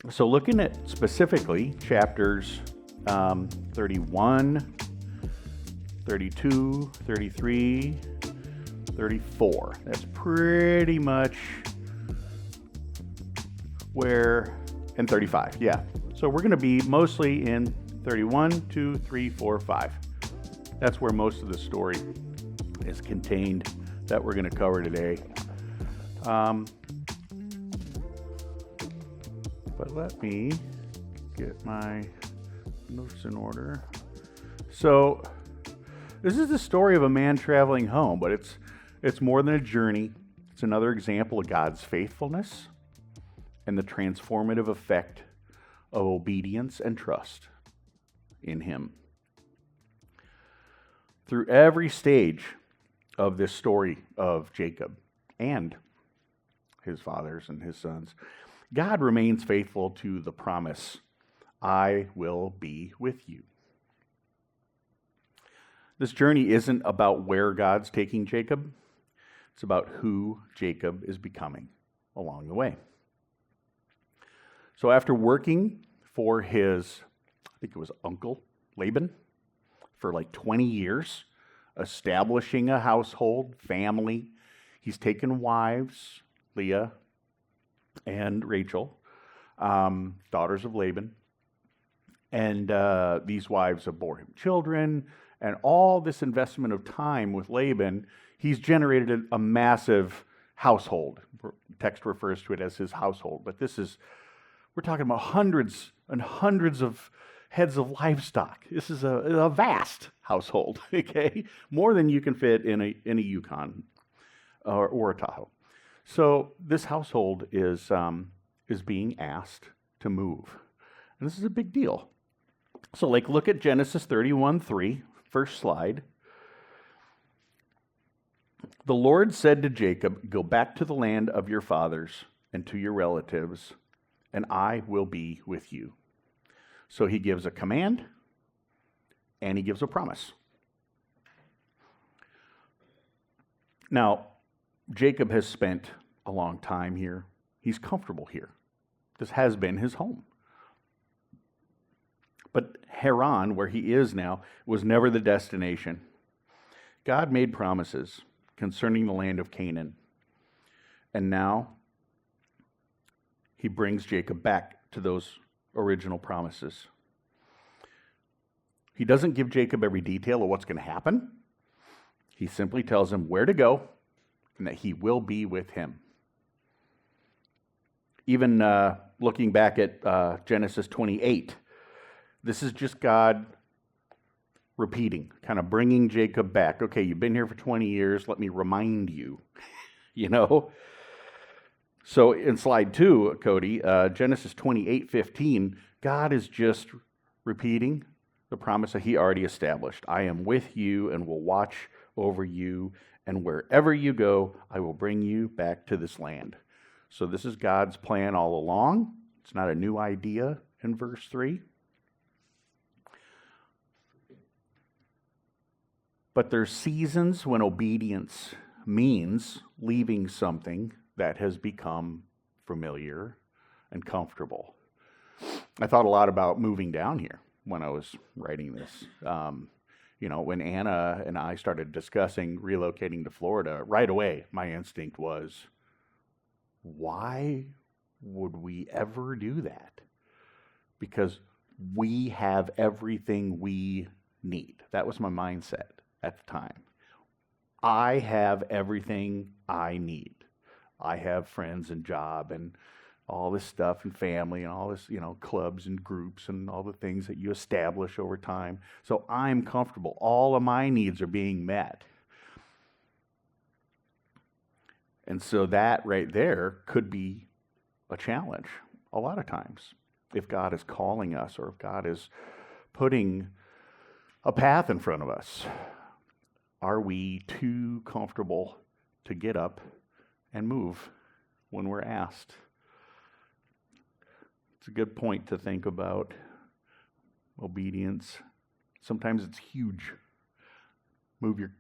So looking at specifically chapters 31, 32, 33, 34. That's pretty much where, and 35, yeah. So we're going to be mostly in 31, 2, 3, 4, 5. That's where most of the story is contained that we're going to cover today. But let me get my notes in order. So this is the story of a man traveling home, but it's more than a journey. It's another example of God's faithfulness and the transformative effect of obedience and trust in Him. Through every stage of this story of Jacob and his fathers and his sons, God remains faithful to the promise, I will be with you. This journey isn't about where God's taking Jacob. It's about who Jacob is becoming along the way. So after working for his, I think it was uncle, Laban, for like 20 years, establishing a household, family, he's taken wives, Leah and Rachel, daughters of Laban, and these wives have bore him children, and all this investment of time with Laban, he's generated a massive household. The text refers to it as his household, but we're talking about hundreds and hundreds of heads of livestock. This is a vast household, okay? More than you can fit in a Yukon or a Tahoe. So this household is being asked to move. And this is a big deal. So look at Genesis 31:3, first slide. The Lord said to Jacob, go back to the land of your fathers and to your relatives, and I will be with you. So he gives a command and he gives a promise. Now, Jacob has spent a long time here. He's comfortable here. This has been his home. But Haran, where he is now, was never the destination. God made promises concerning the land of Canaan. And now he brings Jacob back to those original promises. He doesn't give Jacob every detail of what's going to happen. He simply tells him where to go and that he will be with him. Even looking back at Genesis 28, this is just God repeating, kind of bringing Jacob back. Okay, you've been here for 20 years. Let me remind you, So in slide 2, Cody, Genesis 28:15, God is just repeating the promise that he already established. I am with you and will watch over you, and wherever you go, I will bring you back to this land. So this is God's plan all along. It's not a new idea in verse 3. But there's seasons when obedience means leaving something that has become familiar and comfortable. I thought a lot about moving down here when I was writing this. When Anna and I started discussing relocating to Florida, right away my instinct was, why would we ever do that? Because we have everything we need. That was my mindset at the time. I have everything I need. I have friends and job and all this stuff and family and all this, clubs and groups and all the things that you establish over time. So I'm comfortable. All of my needs are being met. And so that right there could be a challenge a lot of times if God is calling us or if God is putting a path in front of us. Are we too comfortable to get up and move when we're asked? It's a good point to think about obedience. Sometimes it's huge. Move your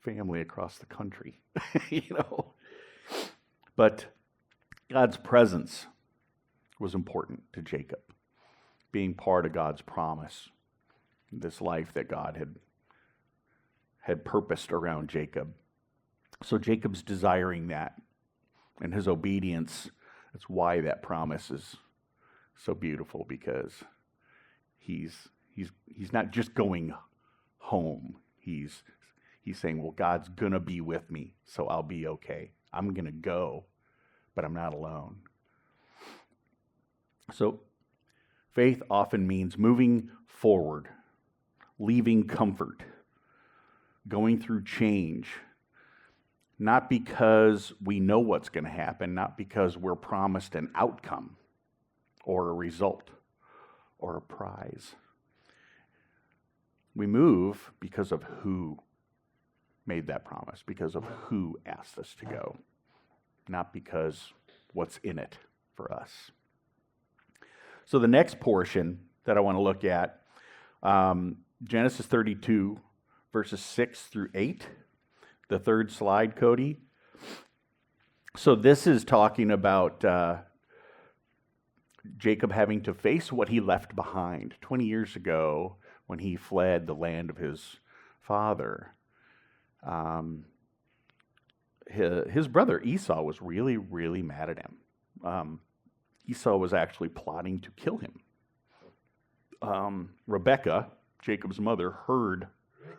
family across the country, But God's presence was important to Jacob, being part of God's promise, this life that God had purposed around Jacob. So Jacob's desiring that, and his obedience, that's why that promise is so beautiful, because he's not just going home. He's saying, well, God's going to be with me, so I'll be okay. I'm going to go, but I'm not alone. So faith often means moving forward, leaving comfort, going through change, not because we know what's going to happen, not because we're promised an outcome or a result or a prize. We move because of who made that promise, because of who asked us to go, not because what's in it for us. So the next portion that I want to look at, Genesis 32, verses 6 through 8. The third slide, Cody. So this is talking about Jacob having to face what he left behind 20 years ago when he fled the land of his father. His brother Esau was really, really mad at him. Esau was actually plotting to kill him. Rebekah, Jacob's mother, heard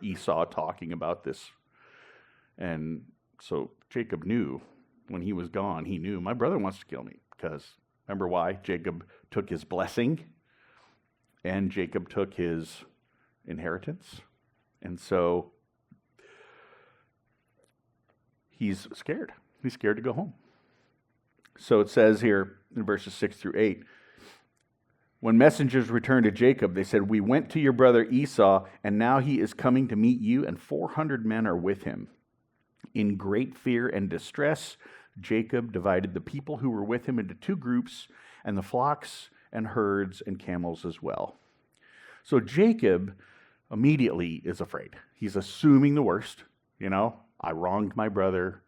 Esau talking about this. And so Jacob knew when he was gone, he knew, my brother wants to kill me. Because remember why? Jacob took his blessing and Jacob took his inheritance. And so he's scared. He's scared to go home. So it says here in verses 6 through 8, when messengers returned to Jacob, they said, we went to your brother Esau, and now he is coming to meet you, and 400 men are with him. In great fear and distress, Jacob divided the people who were with him into two groups, and the flocks and herds and camels as well. So Jacob immediately is afraid. He's assuming the worst. I wronged my brother.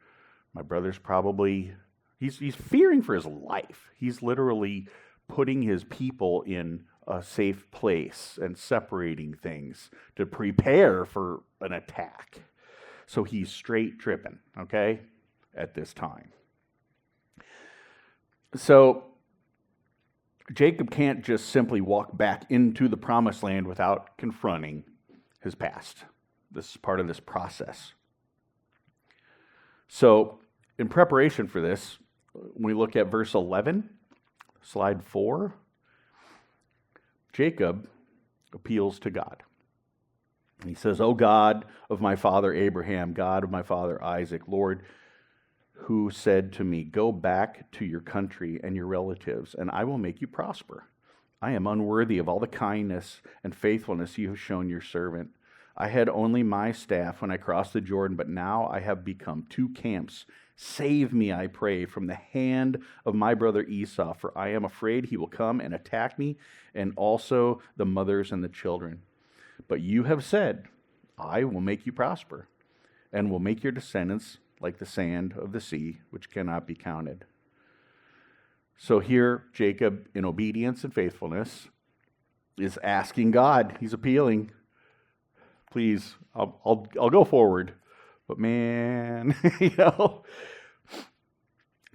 My brother's probably, he's fearing for his life. He's literally putting his people in a safe place and separating things to prepare for an attack. So he's straight tripping, okay, at this time. So Jacob can't just simply walk back into the promised land without confronting his past. This is part of this process. So in preparation for this, when we look at verse 11, slide 4, Jacob appeals to God. He says, O God of my father Abraham, God of my father Isaac, Lord, who said to me, go back to your country and your relatives, and I will make you prosper. I am unworthy of all the kindness and faithfulness you have shown your servant. I had only my staff when I crossed the Jordan, but now I have become two camps. Save me, I pray, from the hand of my brother Esau, for I am afraid he will come and attack me, and also the mothers and the children. But you have said, I will make you prosper, and will make your descendants like the sand of the sea, which cannot be counted. So here, Jacob, in obedience and faithfulness, is asking God. He's appealing. Please, I'll go forward. But man,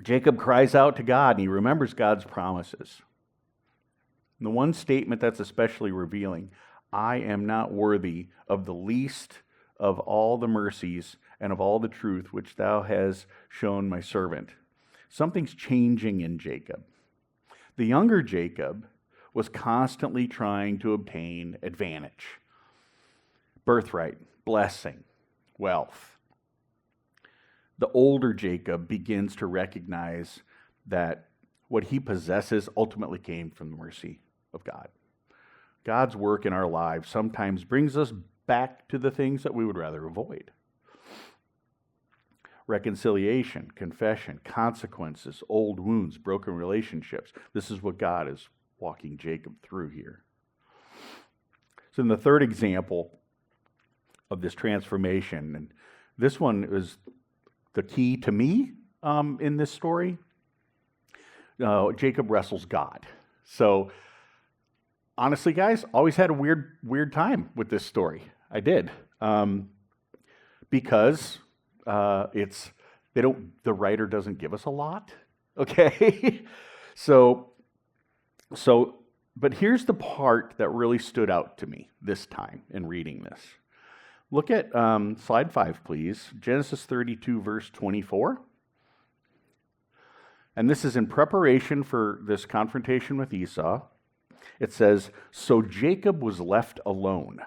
Jacob cries out to God, and he remembers God's promises. And the one statement that's especially revealing, I am not worthy of the least of all the mercies and of all the truth which thou hast shown my servant. Something's changing in Jacob. The younger Jacob was constantly trying to obtain advantage, birthright, blessing, wealth. The older Jacob begins to recognize that what he possesses ultimately came from the mercy of God. God's work in our lives sometimes brings us back to the things that we would rather avoid. Reconciliation, confession, consequences, old wounds, broken relationships. This is what God is walking Jacob through here. So in the third example of this transformation, and this one is the key to me in this story, Jacob wrestles God. So honestly, guys, always had a weird time with this story. I did. Because the writer doesn't give us a lot. Okay? So, but here's the part that really stood out to me this time in reading this. Look at slide 5, please. Genesis 32, verse 24. And this is in preparation for this confrontation with Esau. It says, "So Jacob was left alone,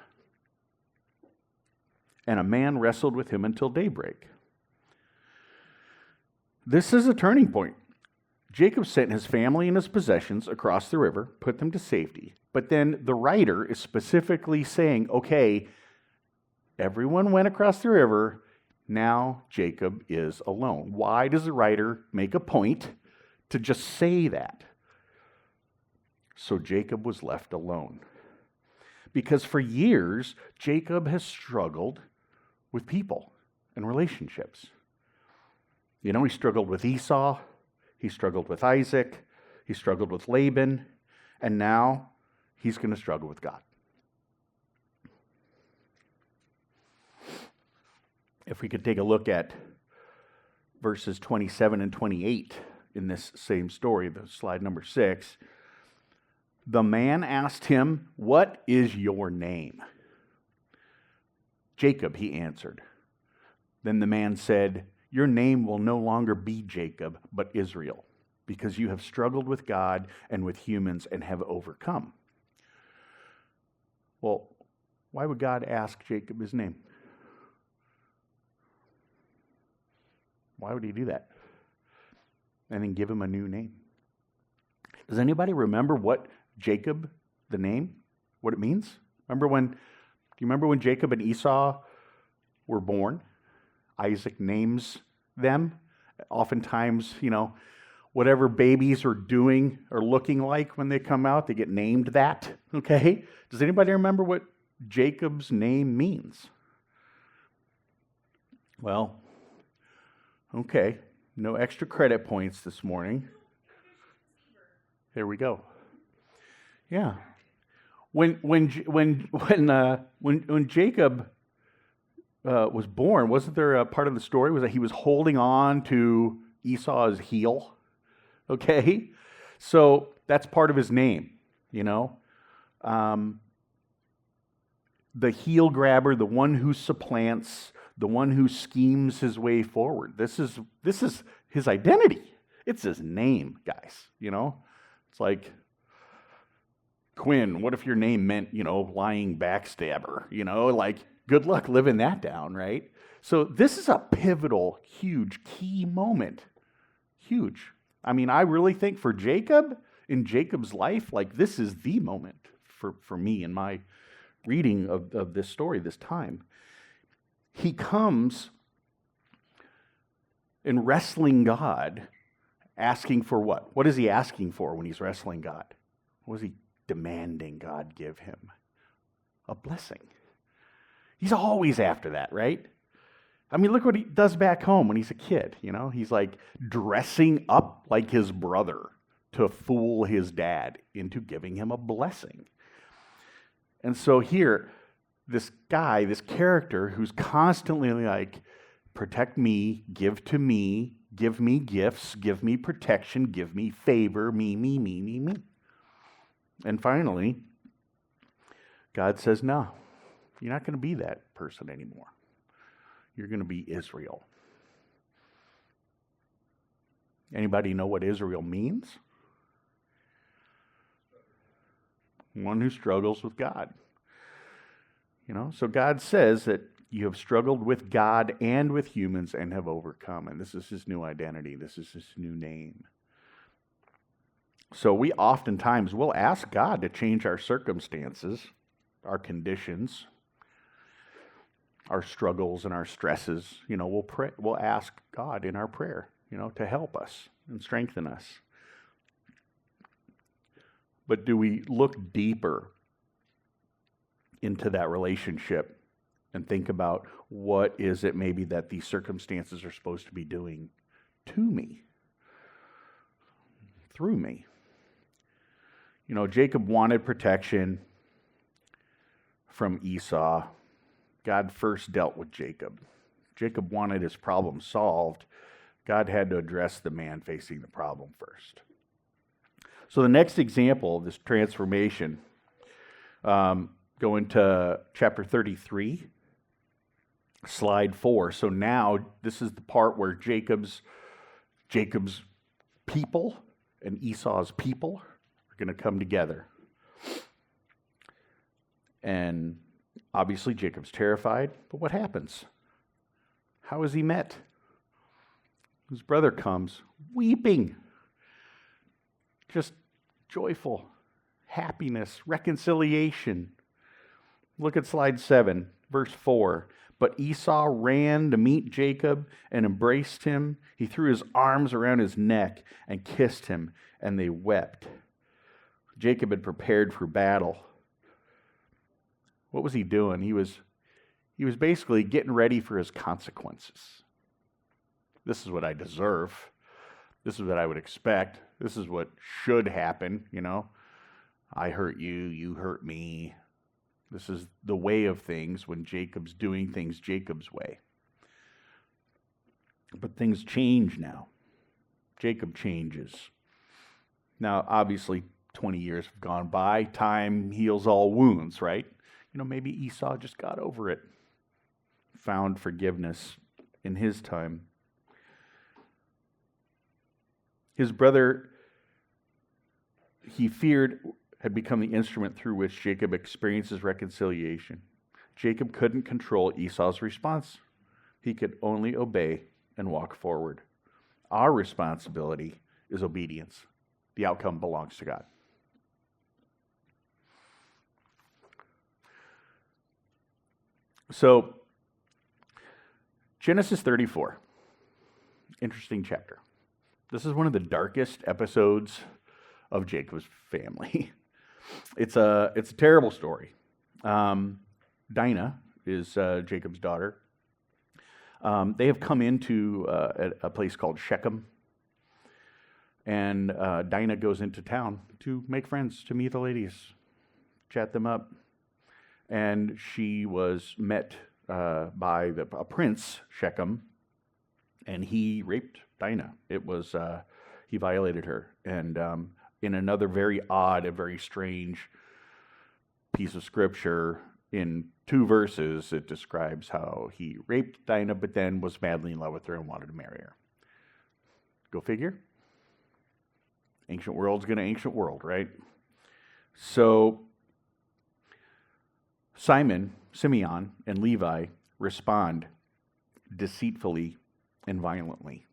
and a man wrestled with him until daybreak." This is a turning point. Jacob sent his family and his possessions across the river, put them to safety. But then the writer is specifically saying, okay, everyone went across the river, now Jacob is alone. Why does the writer make a point to just say that? So Jacob was left alone. Because for years, Jacob has struggled with people and relationships. You know, he struggled with Esau, he struggled with Isaac, he struggled with Laban, and now he's going to struggle with God. If we could take a look at verses 27 and 28 in this same story, the slide number 6, the man asked him, "What is your name?" "Jacob," he answered. Then the man said, "Your name will no longer be Jacob, but Israel, because you have struggled with God and with humans and have overcome." Well, why would God ask Jacob his name? Why would he do that? And then give him a new name. Does anybody remember what Jacob, the name, what it means? Do you remember when Jacob and Esau were born? Isaac names them. Oftentimes, whatever babies are doing or looking like when they come out, they get named that, okay? Does anybody remember what Jacob's name means? Well, okay, no extra credit points this morning. Here we go. Yeah. When Jacob was born, wasn't there a part of the story was that he was holding on to Esau's heel? Okay, so that's part of his name, the heel grabber, the one who supplants, the one who schemes his way forward. This is his identity. It's his name, guys. It's like, Quinn, what if your name meant, lying backstabber? Like, good luck living that down, right? So this is a pivotal, huge, key moment. Huge. I mean, I really think for Jacob, in Jacob's life, like this is the moment for me in my reading of this story this time. He comes in wrestling God, asking for what? What is he asking for when he's wrestling God? What is he demanding God give him? A blessing. He's always after that, right? I mean, look what he does back home when he's a kid, He's like dressing up like his brother to fool his dad into giving him a blessing. And so here, this guy, this character who's constantly like, protect me, give to me, give me gifts, give me protection, give me favor, me. And finally, God says, no, you're not going to be that person anymore. You're going to be Israel. Anybody know what Israel means? One who struggles with God. So God says that you have struggled with God and with humans and have overcome. And this is his new identity. This is his new name. So we oftentimes will ask God to change our circumstances, our conditions, our struggles and our stresses. We'll pray. We'll ask God in our prayer, to help us and strengthen us. But do we look deeper into that relationship and think about what is it maybe that these circumstances are supposed to be doing to me, through me? Jacob wanted protection from Esau. God first dealt with Jacob. Jacob wanted his problem solved. God had to address the man facing the problem first. So the next example of this transformation, go into chapter 33, slide 4. So now this is the part where Jacob's people and Esau's people are going to come together. And obviously Jacob's terrified, but what happens? How is he met? His brother comes weeping, just joyful, happiness, reconciliation. Look at slide 7, verse 4. But Esau ran to meet Jacob and embraced him. He threw his arms around his neck and kissed him, and they wept. Jacob had prepared for battle. What was he doing? He was basically getting ready for his consequences. This is what I deserve. This is what I would expect. This is what should happen, I hurt you, you hurt me. This is the way of things when Jacob's doing things Jacob's way. But things change now. Jacob changes. Now, obviously, 20 years have gone by. Time heals all wounds, right? Maybe Esau just got over it, found forgiveness in his time. His brother, he feared, had become the instrument through which Jacob experiences reconciliation. Jacob couldn't control Esau's response. He could only obey and walk forward. Our responsibility is obedience. The outcome belongs to God. So, Genesis 34, interesting chapter. This is one of the darkest episodes of Jacob's family. It's a terrible story. Dinah is Jacob's daughter. They have come into a place called Shechem, and Dinah goes into town to make friends, to meet the ladies, chat them up. And she was met by a prince, Shechem, and he raped Dinah. He violated her. And in another very odd and very strange piece of scripture, in 2 verses, it describes how he raped Dinah, but then was madly in love with her and wanted to marry her. Go figure. Ancient world's gonna ancient world, right? So Simeon, and Levi respond deceitfully and violently.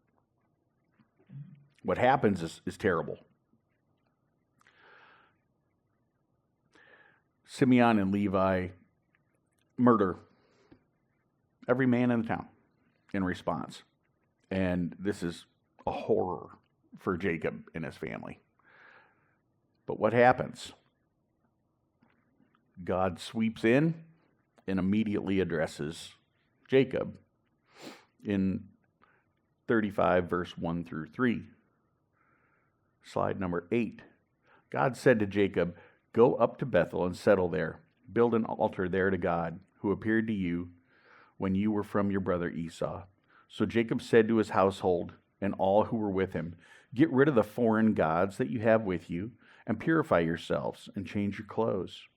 What happens is terrible. Simeon and Levi murder every man in the town in response. And this is a horror for Jacob and his family. But what happens? God sweeps in and immediately addresses Jacob in 35, verse 1 through 3. Slide number 8. God said to Jacob, "Go up to Bethel and settle there. Build an altar there to God, who appeared to you when you were from your brother Esau." So Jacob said to his household and all who were with him, "Get rid of the foreign gods that you have with you, and purify yourselves and change your clothes.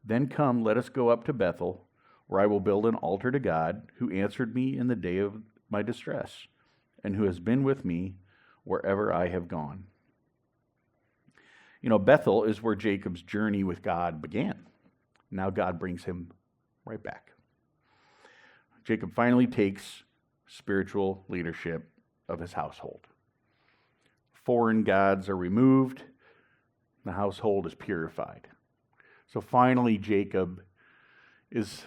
Then come, let us go up to Bethel, where I will build an altar to God, who answered me in the day of my distress, and who has been with me wherever I have gone." Bethel is where Jacob's journey with God began. Now God brings him right back. Jacob finally takes spiritual leadership of his household. Foreign gods are removed. The household is purified. So finally, Jacob is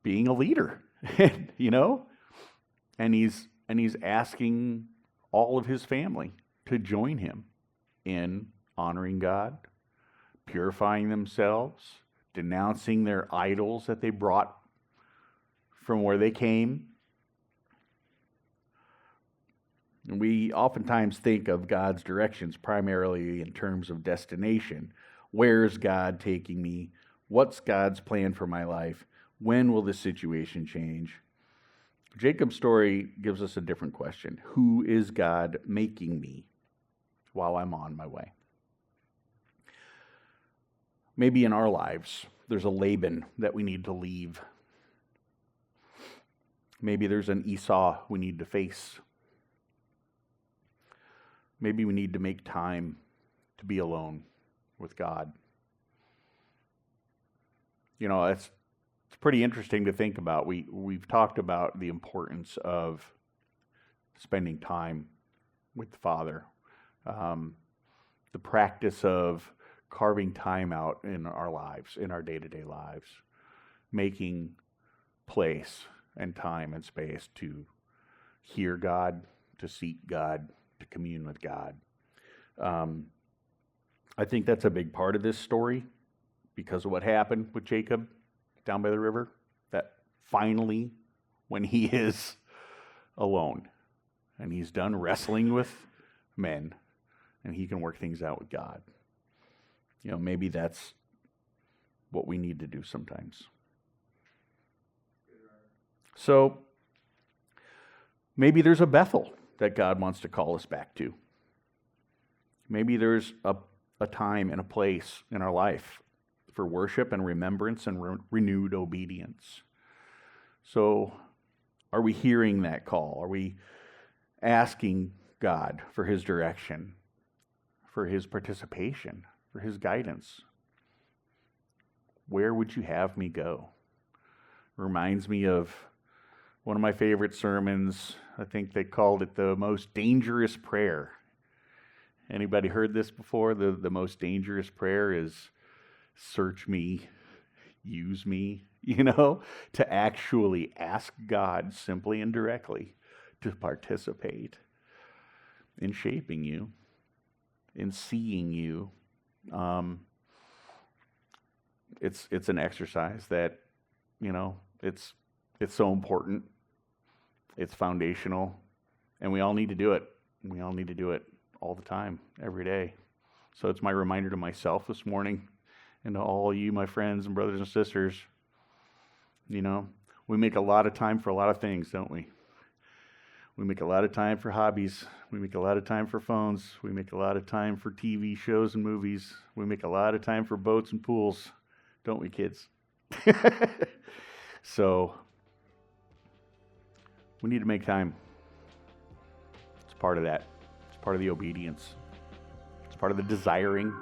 being a leader, and he's asking all of his family to join him in honoring God, purifying themselves, denouncing their idols that they brought from where they came. And we oftentimes think of God's directions primarily in terms of destination. Where's God taking me? What's God's plan for my life? When will this situation change? Jacob's story gives us a different question. Who is God making me while I'm on my way? Maybe in our lives, there's a Laban that we need to leave. Maybe there's an Esau we need to face. Maybe we need to make time to be alone with God. You know, it's pretty interesting to think about. We've talked about the importance of spending time with the Father. The practice of carving time out in our lives, in our day-to-day lives. Making place and time and space to hear God, to seek God, to commune with God. I think that's a big part of this story because of what happened with Jacob down by the river, that finally, when he is alone and he's done wrestling with men and he can work things out with God. You know, maybe that's what we need to do sometimes. So, maybe there's a Bethel that God wants to call us back to. Maybe there's a time and a place in our life for worship and remembrance and renewed obedience. So, are we hearing that call? Are we asking God for His direction, for His participation, for His guidance? Where would you have me go? Reminds me of one of my favorite sermons. I think they called it the most dangerous prayer. Anybody heard this before? The most dangerous prayer is search me, use me, to actually ask God simply and directly to participate in shaping you, in seeing you. It's an exercise that, it's so important. It's foundational, and we all need to do it. We all need to do it all the time, every day. So it's my reminder to myself this morning and to all you, my friends and brothers and sisters. We make a lot of time for a lot of things, don't we? We make a lot of time for hobbies. We make a lot of time for phones. We make a lot of time for TV shows and movies. We make a lot of time for boats and pools, don't we, kids? So we need to make time. It's part of that. It's part of the obedience. It's part of the desiring.